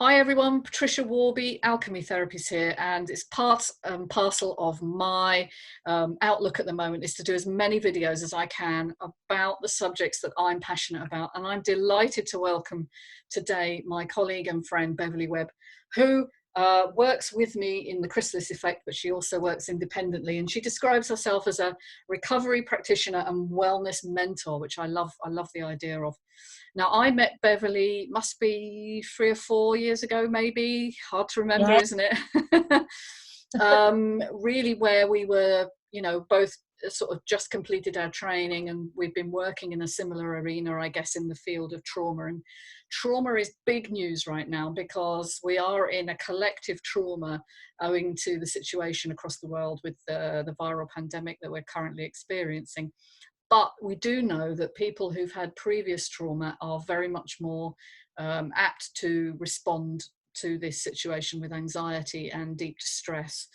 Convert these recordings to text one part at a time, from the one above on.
Hi everyone, Patricia Worby, Alchemy Therapies here, and it's part and parcel of my outlook at the moment is to do as many videos as I can about the subjects that I'm passionate about. And I'm delighted to welcome today my colleague and friend Beverly Webb, who works with me in the chrysalis effect, but she also works independently, and she describes herself as a recovery practitioner and wellness mentor, which I love the idea of. Now, I met Beverly, must be 3 or 4 years ago, maybe. Hard to remember, Yeah. isn't it? Really where we were, both sort of just completed our training, and we've been working in a similar arena, I guess, in the field of trauma. And trauma is big news right now because we are in a collective trauma owing to the situation across the world with the viral pandemic that we're currently experiencing. But we do know that people who've had previous trauma are very much more apt to respond to this situation with anxiety and deep distress.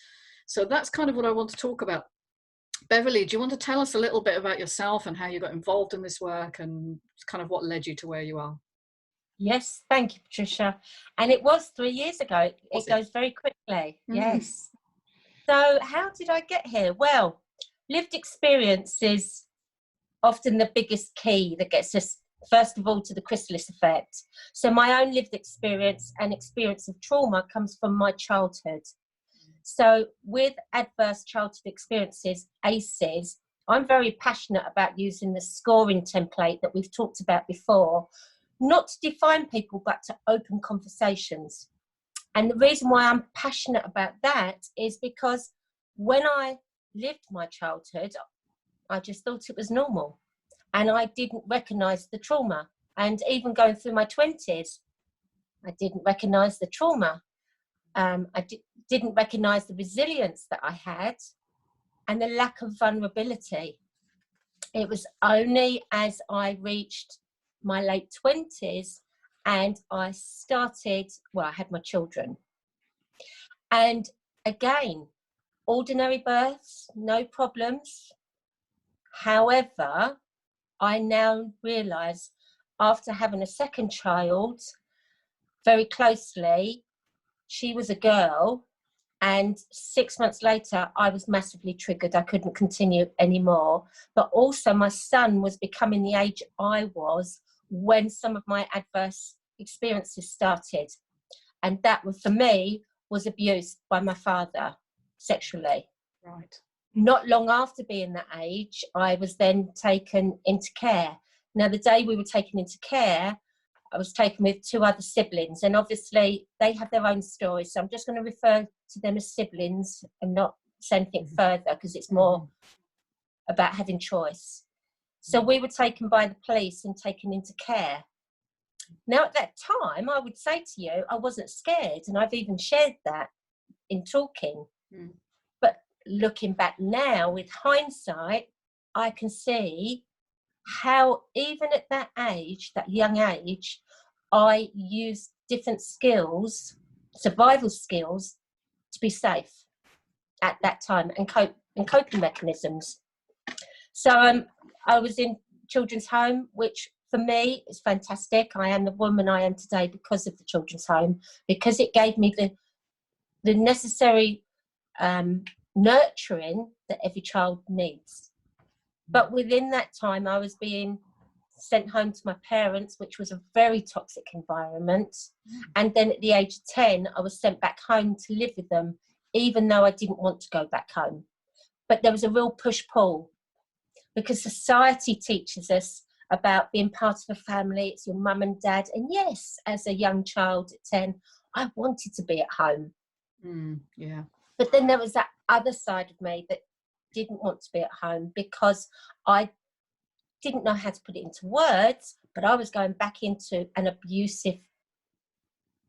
So that's kind of what I want to talk about. Beverly, do you want to tell us a little bit about yourself and how you got involved in this work and kind of what led you to where you are? Yes, thank you, Patricia. And it was 3 years ago. It goes very quickly. Yes. So how did I get here? Well, lived experience is often the biggest key that gets us, first of all, to the chrysalis effect. So my own lived experience and experience of trauma comes from my childhood. So with adverse childhood experiences, ACEs, I'm very passionate about using the scoring template that we've talked about before, not to define people, but to open conversations. And the reason why I'm passionate about that is because when I lived my childhood, I just thought it was normal. And I didn't recognise the trauma. And even going through my 20s, I didn't recognise the trauma. I didn't recognise the resilience that I had and the lack of vulnerability. It was only as I reached my late 20s and I started, well, I had my children. And again, ordinary births, no problems. However, I now realise after having a second child, very closely, she was a girl, and 6 months later I was massively triggered. I couldn't continue anymore. But also my son was becoming the age I was when some of my adverse experiences started, and that was, for me, was abuse by my father sexually. Right. Not long after being that age, I was then taken into care. Now, the day we were taken into care, I was taken with 2 other siblings, and obviously they have their own stories. So I'm just going to refer to them as siblings and not say anything further, because it's more about having choice. So we were taken by the police and taken into care. Now, at that time, I would say to you, I wasn't scared, and I've even shared that in talking. But looking back now with hindsight, I can see how even at that age, that young age, I used different skills, survival skills, to be safe at that time and coping mechanisms. So I was in children's home, which for me is fantastic. I am the woman I am today because of the children's home, because it gave me the necessary nurturing that every child needs. But within that time, I was being sent home to my parents, which was a very toxic environment. And then at the age of 10, I was sent back home to live with them, even though I didn't want to go back home. But there was a real push-pull, because society teaches us about being part of a family. It's your mum and dad. And yes, as a young child at 10, I wanted to be at home. Yeah. But then there was that other side of me that didn't want to be at home, because I didn't know how to put it into words, but I was going back into an abusive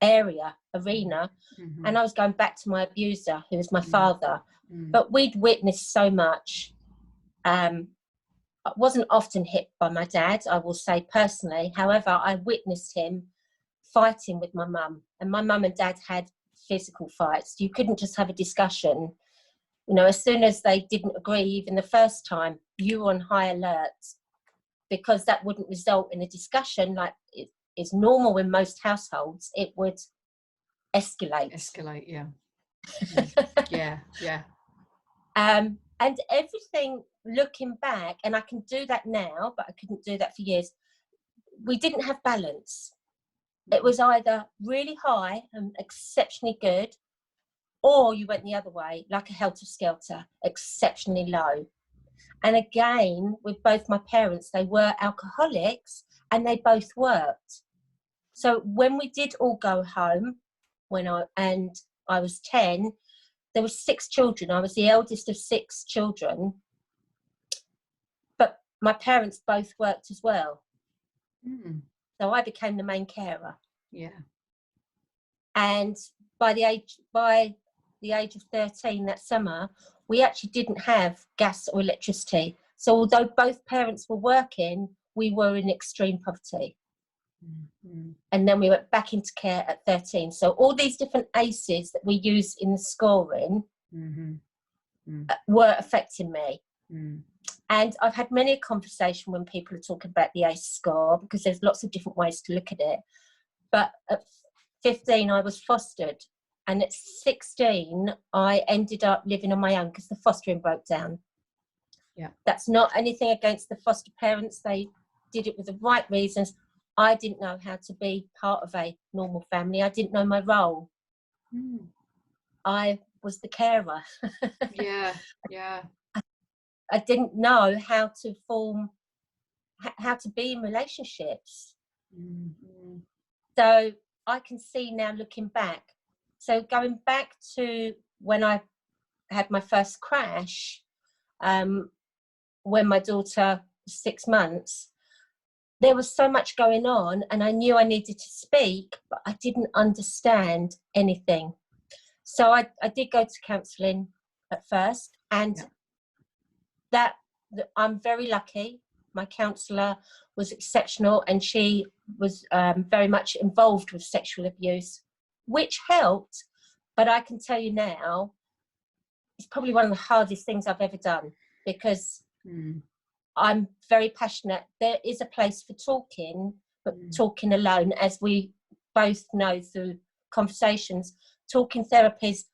arena, and I was going back to my abuser, who was my father. But we'd witnessed so much. I wasn't often hit by my dad, I will say personally. However, I witnessed him fighting with my mum, and my mum and dad had physical fights. You couldn't just have a discussion. You know, as soon as they didn't agree, even the first time, you were on high alert, because that wouldn't result in a discussion like it is normal in most households. It would escalate. Yeah. Yeah. And everything, looking back, and I can do that now, but I couldn't do that for years, we didn't have balance. It was either really high and exceptionally good, or you went the other way, like a helter-skelter, exceptionally low. And again, with both my parents, they were alcoholics and they both worked. So when we did all go home, when I was 10, there were 6 children. I was the eldest of 6 children, but my parents both worked as well. So I became the main carer. Yeah. And by the age of 13 that summer, we actually didn't have gas or electricity. So although both parents were working, we were in extreme poverty. And then we went back into care at 13. So all these different ACEs that we use in the scoring were affecting me. And I've had many a conversation when people are talking about the ACE score, because there's lots of different ways to look at it. But at 15, I was fostered. And at 16, I ended up living on my own because the fostering broke down. Yeah. That's not anything against the foster parents. They did it with the right reasons. I didn't know how to be part of a normal family. I didn't know my role. I was the carer. Yeah. I didn't know how to be in relationships. So I can see now, looking back. So going back to when I had my first crash, when my daughter was 6 months, there was so much going on and I knew I needed to speak, but I didn't understand anything. So I did go to counselling at first, and that I'm very lucky. My counsellor was exceptional, and she was very much involved with sexual abuse, which helped. But I can tell you now, it's probably one of the hardest things I've ever done, because I'm very passionate. There is a place for talking, but talking alone, as we both know through conversations, talking therapies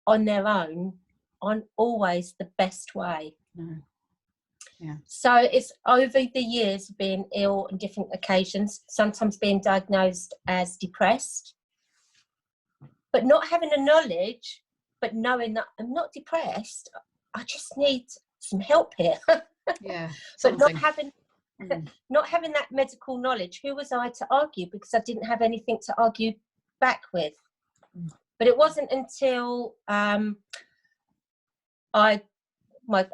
on their own aren't always the best way. So it's over the years of being ill on different occasions, sometimes being diagnosed as depressed, but not having the knowledge, but knowing that I'm not depressed, I just need some help here. But not having that medical knowledge, who was I to argue? Because I didn't have anything to argue back with. But it wasn't until I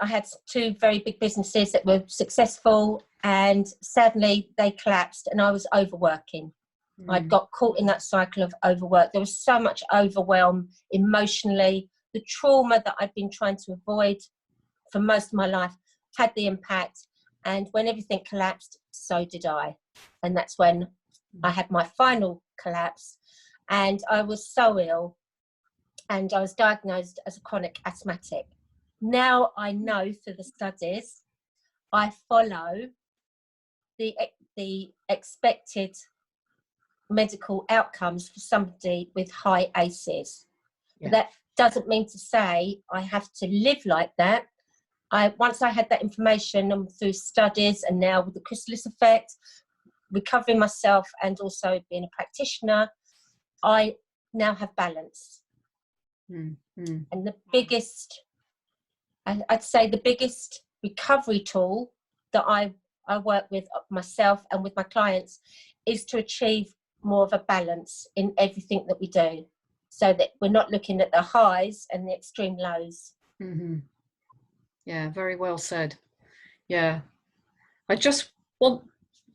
had 2 very big businesses that were successful, and sadly they collapsed, and I was overworking. I'd got caught in that cycle of overwork. There was so much overwhelm emotionally. The trauma that I'd been trying to avoid for most of my life had the impact, and when everything collapsed, so did I. And that's when I had my final collapse, and I was so ill, and I was diagnosed as a chronic asthmatic. Now I know through the studies, I follow the expected medical outcomes for somebody with high ACEs. That doesn't mean to say I have to live like that. Once I had that information through studies, and now with the chrysalis effect, recovering myself and also being a practitioner, I now have balance. And the biggest, I'd say the biggest recovery tool that I work with myself and with my clients is to achieve more of a balance in everything that we do, so that we're not looking at the highs and the extreme lows. Yeah, very well said. Yeah, I just want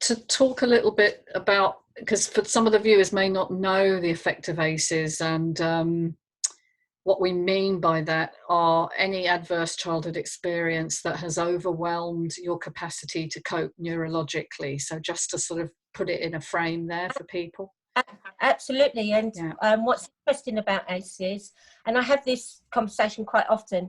to talk a little bit about, because for some of the viewers may not know the effect of ACEs, and what we mean by that are any adverse childhood experience that has overwhelmed your capacity to cope neurologically. So just to sort of put it in a frame there for people. Absolutely. And what's interesting about ACEs, and I have this conversation quite often,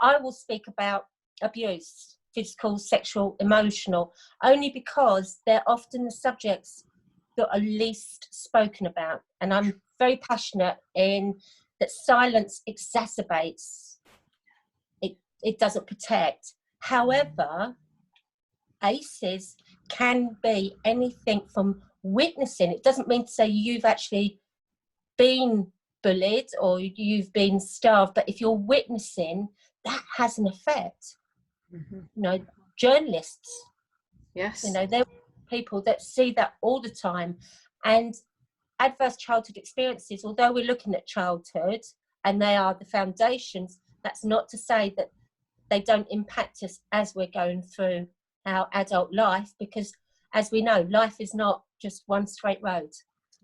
I will speak about abuse, physical, sexual, emotional, only because they're often the subjects that are least spoken about. and I'm very passionate in that silence exacerbates. It doesn't protect. However, ACEs can be anything from witnessing. It doesn't mean to say you've actually been bullied or you've been starved, but if you're witnessing, that has an effect. You know, journalists, yes, you know, there are people that see that all the time. And adverse childhood experiences, although we're looking at childhood and they are the foundations, that's not to say that they don't impact us as we're going through our adult life, because as we know, life is not just one straight road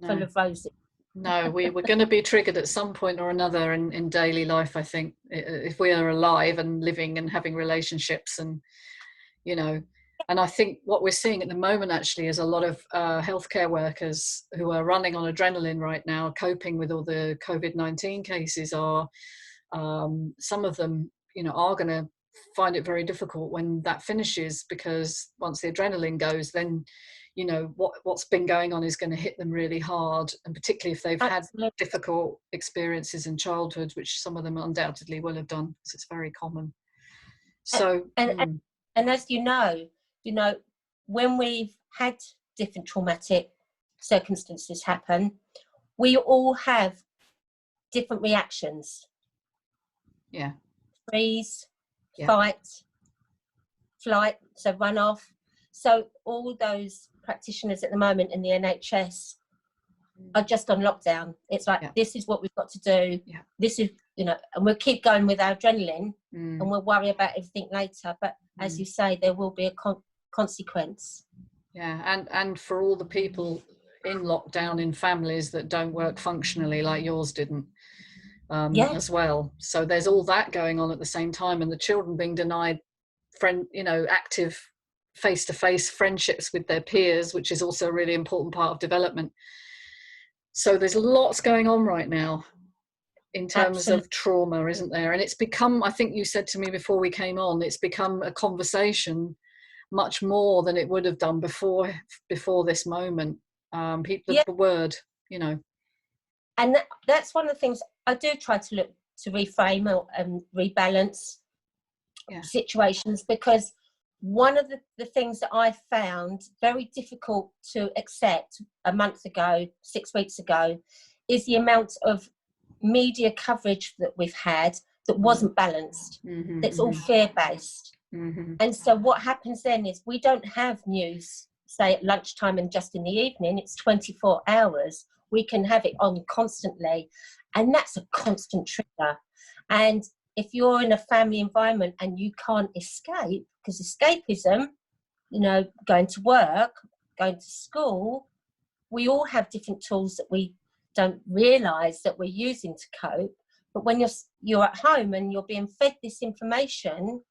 full of roses. No, we're going to be triggered at some point or another in daily life, I think, if we are alive and living and having relationships. And, you know, and I think what we're seeing at the moment actually is a lot of healthcare workers who are running on adrenaline right now, coping with all the COVID-19 cases, are some of them, you know, are going to find it very difficult when that finishes, because once the adrenaline goes, then, you know, what's been going on is going to hit them really hard, and particularly if they've had difficult experiences in childhood, which some of them undoubtedly will have done, because it's very common. So and as you know, when we've had different traumatic circumstances happen, we all have different reactions. Freeze, fight, flight, so run off. So all those practitioners at the moment in the NHS are just on lockdown. It's like, this is what we've got to do. This is, you know, and we'll keep going with our adrenaline and we'll worry about everything later. But as you say, there will be a consequence. Yeah, and for all the people in lockdown in families that don't work functionally, like yours didn't, as well. So there's all that going on at the same time, and the children being denied active face-to-face friendships with their peers, which is also a really important part of development. So there's lots going on right now in terms of trauma, isn't there? And it's become, I think you said to me before we came on, it's become a conversation much more than it would have done before this moment. The word, you know. And that's one of the things I do try to look to reframe or rebalance situations, because one of the things that I found very difficult to accept a month ago, 6 weeks ago, is the amount of media coverage that we've had that wasn't balanced. That's all fear-based. And so what happens then is we don't have news, say at lunchtime and just in the evening. It's 24 hours. We can have it on constantly, and that's a constant trigger. And if you're in a family environment and you can't escape, because escapism, you know, going to work, going to school, we all have different tools that we don't realise that we're using to cope. But when you're at home and you're being fed this information,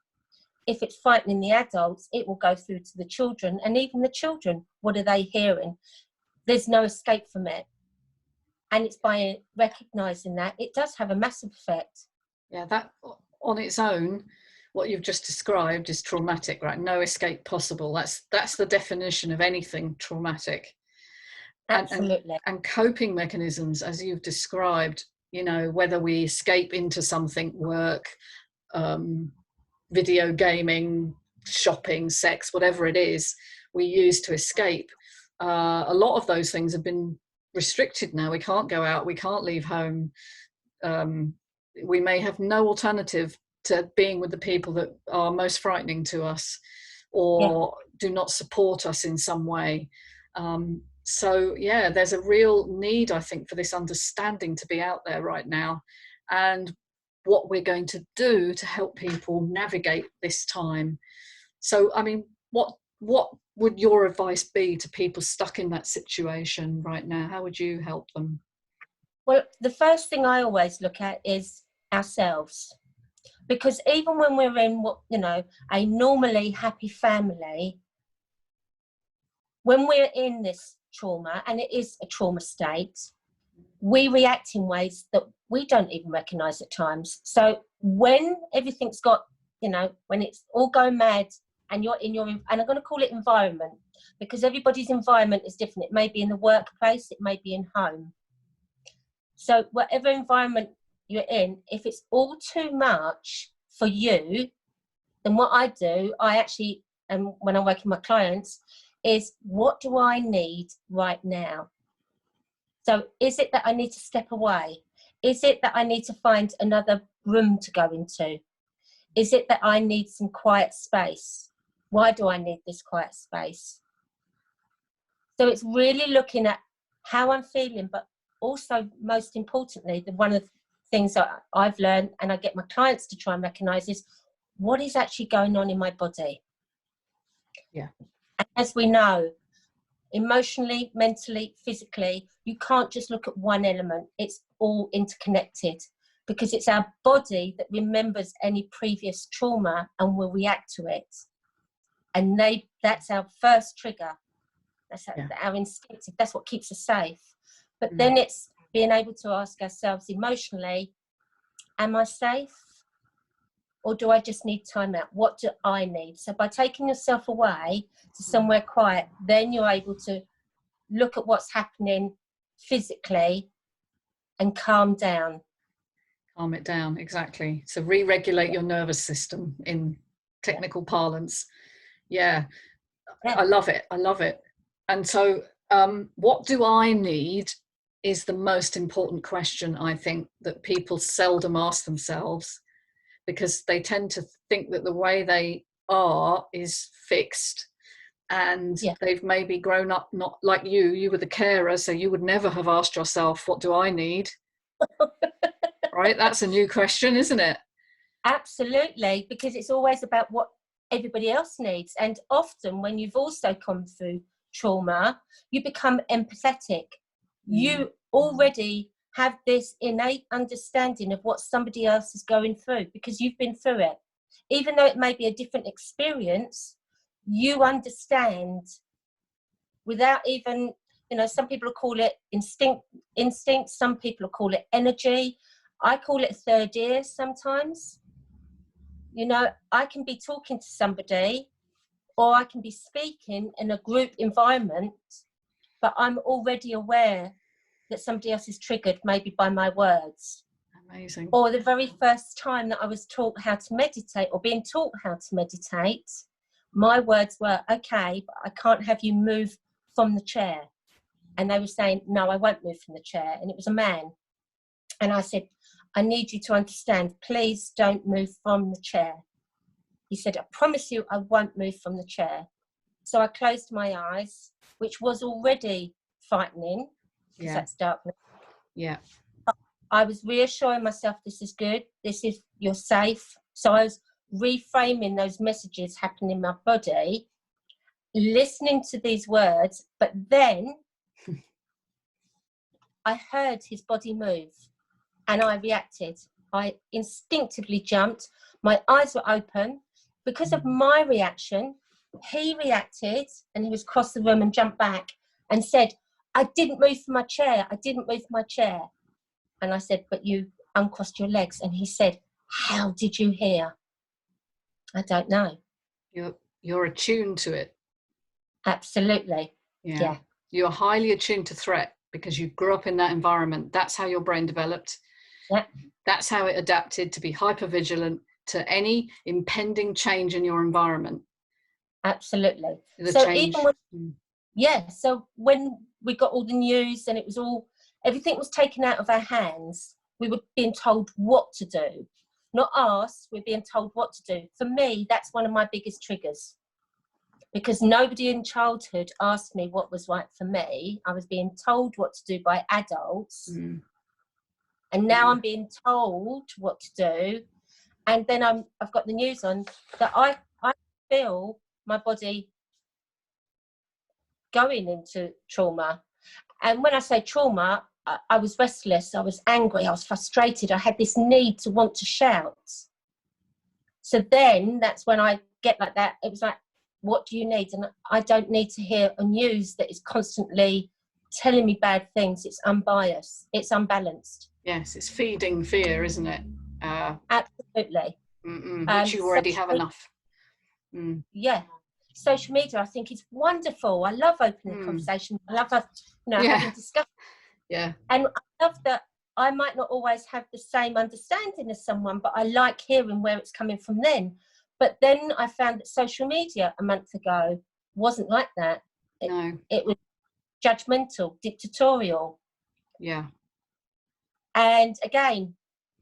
if it's frightening the adults, it will go through to the children. And even the children, what are they hearing? There's no escape from it. And it's by recognising that, it does have a massive effect. Yeah, that on its own, what you've just described is traumatic, right? No escape possible. That's the definition of anything traumatic. Absolutely. And coping mechanisms, as you've described, you know, whether we escape into something, work, video gaming, shopping, sex, whatever it is we use to escape, a lot of those things have been restricted now. We can't go out, we can't leave home. We may have no alternative to being with the people that are most frightening to us or do not support us in some way. So yeah, there's a real need, I think, for this understanding to be out there right now, and what we're going to do to help people navigate this time. So, I mean, what would your advice be to people stuck in that situation right now? How would you help them? Well, the first thing I always look at is ourselves, because even when we're in a normally happy family, when we're in this trauma, and it is a trauma state, we react in ways that we don't even recognise at times. So when everything's got, when it's all going mad and you're in and I'm going to call it environment, because everybody's environment is different. It may be in the workplace, it may be in home. So whatever environment you're in, if it's all too much for you, then what I do, I actually, and when I'm working with my clients, is what do I need right now? So is it that I need to step away? Is it that I need to find another room to go into? Is it that I need some quiet space? Why do I need this quiet space? So it's really looking at how I'm feeling, but also most importantly, one of the things that I've learned and I get my clients to try and recognize is what is actually going on in my body. Yeah. And as we know, emotionally, mentally, physically, you can't just look at one element. It's all interconnected, because it's our body that remembers any previous trauma and will react to it. And that's our first trigger. That's our instinctive, that's what keeps us safe. But then it's being able to ask ourselves emotionally, am I safe? Or do I just need time out? What do I need? So by taking yourself away to somewhere quiet, then you're able to look at what's happening physically and calm down. Calm it down, exactly. So re-regulate your nervous system in technical parlance. Yeah. I love it. I love it. And so what do I need is the most important question, I think, that people seldom ask themselves, because they tend to think that the way they are is fixed, and they've maybe grown up not like you were the carer, so you would never have asked yourself, what do I need? Right? That's a new question, isn't it? Absolutely, because it's always about what everybody else needs. And often when you've also come through trauma, you become empathetic. You already have this innate understanding of what somebody else is going through because you've been through it. Even though it may be a different experience, you understand without even, some people call it instinct, some people call it energy. I call it third ear sometimes. I can be talking to somebody, or I can be speaking in a group environment, but I'm already aware that somebody else is triggered, maybe by my words. Amazing. Or the very first time that I was taught how to meditate, or being taught how to meditate, my words were, okay, but I can't have you move from the chair. And they were saying, no, I won't move from the chair. And it was a man. And I said, I need you to understand, please don't move from the chair. He said, I promise you I won't move from the chair. So I closed my eyes, which was already frightening, because that's darkness. Yeah. I was reassuring myself, this is good, you're safe. So I was reframing those messages happening in my body, listening to these words, but then I heard his body move and I reacted. I instinctively jumped. My eyes were open. Because of my reaction, he reacted and he was across the room and jumped back and said, I didn't move from my chair. I didn't move from my chair. And I said, but you uncrossed your legs. And he said, how did you hear? I don't know. You're attuned to it. Absolutely. Yeah. You're highly attuned to threat because you grew up in that environment. That's how your brain developed. Yeah. That's how it adapted to be hypervigilant to any impending change in your environment. Absolutely. So when we got all the news and everything was taken out of our hands, we were being told what to do. Not asked, we're being told what to do. For me, that's one of my biggest triggers, because nobody in childhood asked me what was right for me. I was being told what to do by adults. And now I'm being told what to do. And then I've got the news on that I feel my body going into trauma. And when I say trauma, I was restless, I was angry, I was frustrated, I had this need to want to shout. So then that's when I get like that. It was like, what do you need? And I don't need to hear a news that is constantly telling me bad things. It's unbiased, it's unbalanced. Yes, it's feeding fear, isn't it? Absolutely. Which you already have enough. Yeah. Social media, I think, is wonderful. I love opening conversations. I love having discussions. Yeah. And I love that I might not always have the same understanding as someone, but I like hearing where it's coming from then. But then I found that social media a month ago wasn't like that. It was judgmental, dictatorial. Yeah. And again,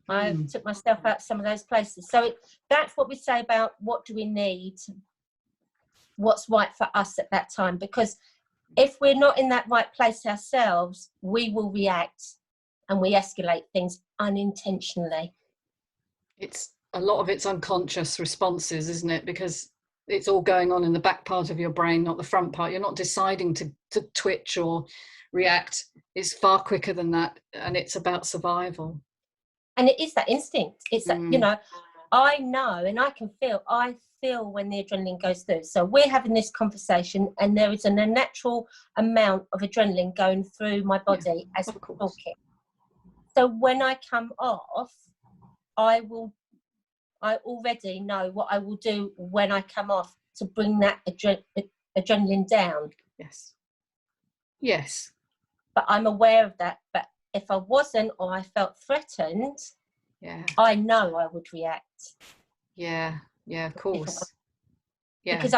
I took myself out some of those places. So that's what we say about what do we need, what's right for us at that time. Because if we're not in that right place ourselves, we will react and we escalate things unintentionally. It's a lot of it's unconscious responses, isn't it? Because it's all going on in the back part of your brain, not the front part. You're not deciding to twitch or react. It's far quicker than that, and it's about survival. And it is that instinct. It's that, you know, I know and I can feel, when the adrenaline goes through. So we're having this conversation and there is an unnatural amount of adrenaline going through my body as we're talking. So when I come off, I already know what I will do when I come off to bring that adrenaline down. Yes. But I'm aware of that. But if I wasn't, or I felt threatened, I know I would react. Yeah, of course. Because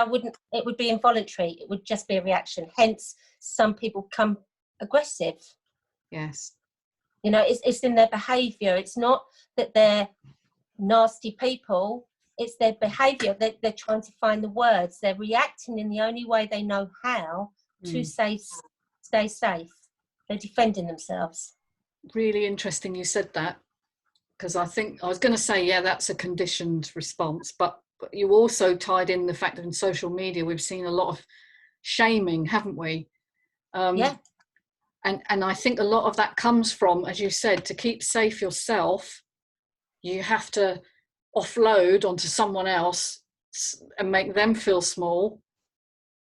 it would be involuntary. It would just be a reaction. Hence, some people become aggressive. Yes. You know, it's in their behaviour. It's not that they're nasty people. It's their behaviour. They're trying to find the words. They're reacting in the only way they know how to stay safe. They're defending themselves. Really interesting you said that, because I think I was going to say, that's a conditioned response, but you also tied in the fact that in social media we've seen a lot of shaming, haven't we? And I think a lot of that comes from, as you said, to keep safe yourself, you have to offload onto someone else and make them feel small.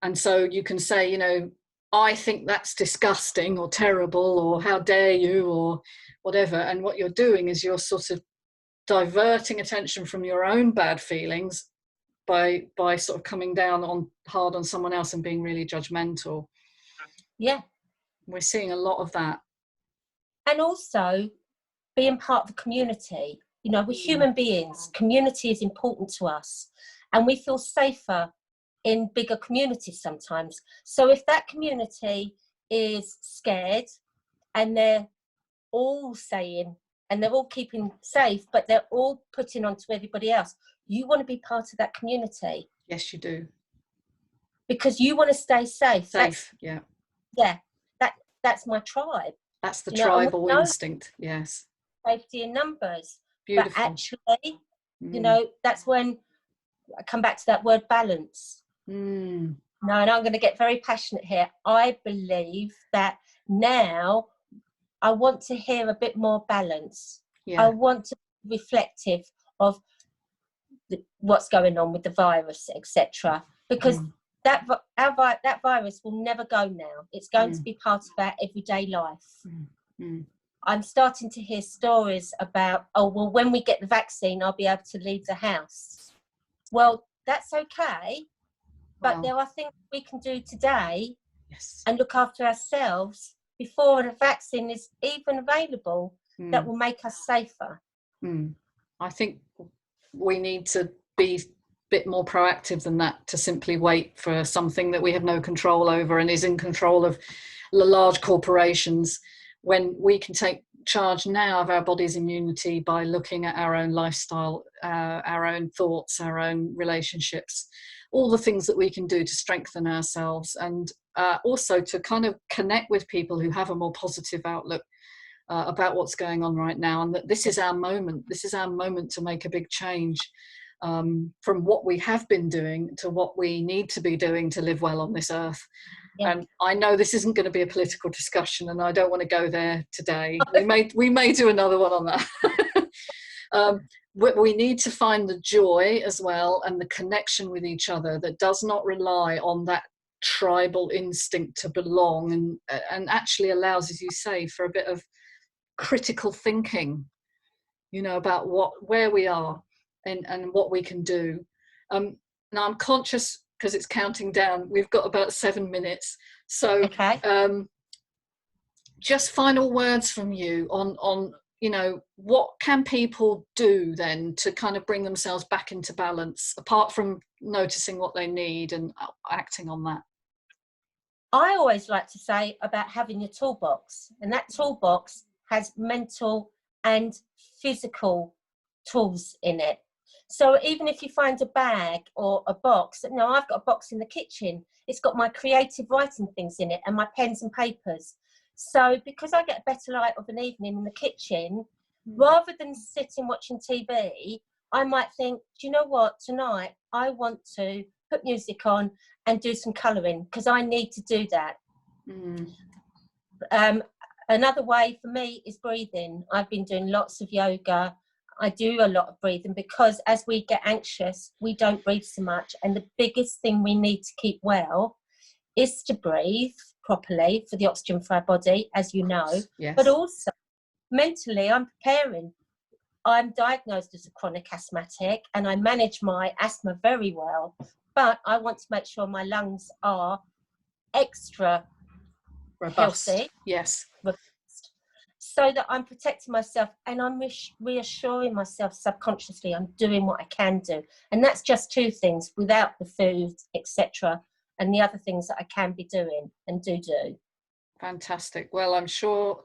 And so you can say, you know, I think that's disgusting or terrible, or how dare you, or whatever. And what you're doing is you're sort of diverting attention from your own bad feelings by sort of coming down hard on someone else and being really judgmental. We're seeing a lot of that. And also being part of a community. You know, we're human beings. Community is important to us, and we feel safer in bigger communities sometimes. So if that community is scared and they're all saying, and they're all keeping safe, but they're all putting onto everybody else, you want to be part of that community. Yes, you do. Because you want to stay safe. That's my tribe. That's the tribal instinct. Yes. Safety in numbers. Beautiful. But actually, you know, that's when I come back to that word balance. No, and I'm going to get very passionate here. I believe that now I want to hear a bit more balance. I want to be reflective of what's going on with the virus, etc. Because that virus will never go now. It's going to be part of our everyday life. I'm starting to hear stories about, when we get the vaccine, I'll be able to leave the house. Well, that's okay, but there are things we can do today and look after ourselves before the vaccine is even available that will make us safer. I think we need to be a bit more proactive than that, to simply wait for something that we have no control over and is in control of the large corporations, when we can take charge now of our body's immunity by looking at our own lifestyle, our own thoughts, our own relationships, all the things that we can do to strengthen ourselves, and also to kind of connect with people who have a more positive outlook about what's going on right now, and that this is our moment. This is our moment to make a big change from what we have been doing to what we need to be doing to live well on this earth. And I know this isn't going to be a political discussion, and I don't want to go there today. We may do another one on that. We need to find the joy as well, and the connection with each other that does not rely on that tribal instinct to belong, and actually allows, as you say, for a bit of critical thinking, you know, about where we are and what we can do. Now I'm conscious, because it's counting down, we've got about 7 minutes, so just final words from you on you know, what can people do then to kind of bring themselves back into balance, apart from noticing what they need and acting on that? I always like to say about having your toolbox, and that toolbox has mental and physical tools in it. So even if you find a bag or a box, no, I've got a box in the kitchen. It's got my creative writing things in it and my pens and papers. So because I get a better light of an evening in the kitchen, rather than sitting watching TV, I might think, do you know what, tonight I want to put music on and do some colouring because I need to do that. Another way for me is breathing. I've been doing lots of yoga. I do a lot of breathing because as we get anxious, we don't breathe so much. And the biggest thing we need to keep well is to breathe properly for the oxygen for our body, as you know. Yes. But also mentally, I'm preparing. I'm diagnosed as a chronic asthmatic and I manage my asthma very well. But I want to make sure my lungs are extra robust. Healthy. Yes. So that I'm protecting myself and I'm reassuring myself subconsciously I'm doing what I can do. And that's just two things without the food, etc. and the other things that I can be doing and do. Fantastic. Well, I'm sure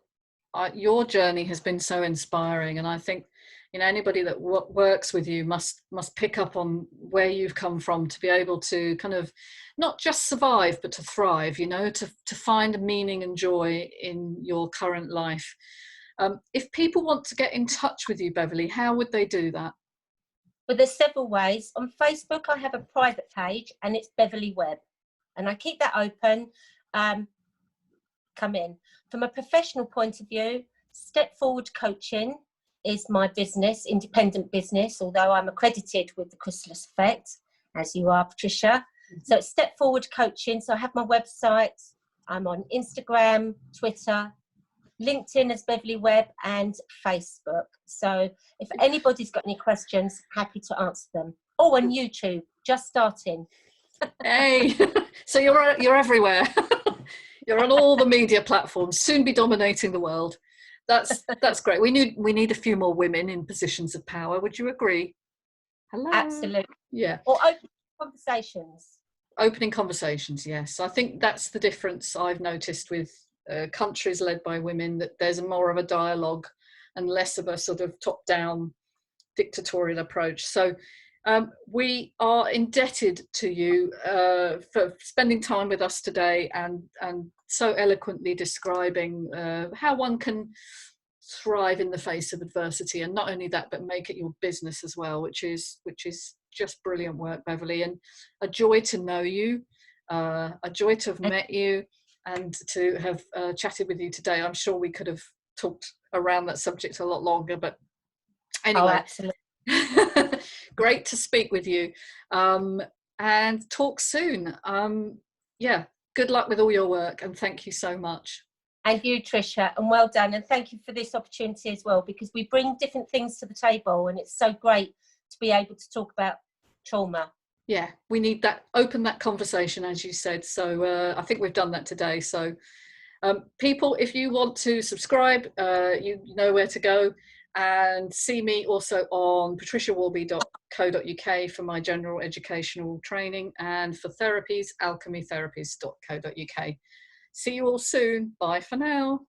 your journey has been so inspiring, and I think, you know, anybody that works with you must pick up on where you've come from to be able to kind of not just survive but to thrive, you know, to find meaning and joy in your current life. If people want to get in touch with you, Beverly, how would they do that? Well, there's several ways. On Facebook I have a private page and it's Beverly Web, and I keep that open. Come in. From a professional point of view, Step Forward Coaching is my business, independent business, although I'm accredited with the Chrysalis Effect, as you are, Patricia. So it's Step Forward Coaching. So I have my website. I'm on Instagram, Twitter, LinkedIn as Beverly Web, and Facebook. So if anybody's got any questions, happy to answer them. Oh, and YouTube, just starting. Hey, so you're everywhere. You're on all the media platforms, soon be dominating the world. That's great. We need a few more women in positions of power. Would you agree? Hello. Absolutely. Yeah. Or open conversations. Opening conversations, yes. I think that's the difference I've noticed with countries led by women, that there's more of a dialogue and less of a sort of top-down dictatorial approach. So we are indebted to you for spending time with us today and so eloquently describing how one can thrive in the face of adversity, and not only that but make it your business as well, which is just brilliant work, Beverly, and a joy to know you, a joy to have met you and to have chatted with you today. I'm sure we could have talked around that subject a lot longer, but anyway. Oh, absolutely. Great to speak with you, and talk soon. Yeah, good luck with all your work, and thank you so much. And you, Tricia, and well done, and thank you for this opportunity as well, because we bring different things to the table and it's so great to be able to talk about trauma. Yeah, we need that, open that conversation, as you said. So I think we've done that today. So people, if you want to subscribe, you know where to go. And see me also on patriciaworby.co.uk for my general educational training, and for therapies, alchemytherapies.co.uk. See you all soon. Bye for now.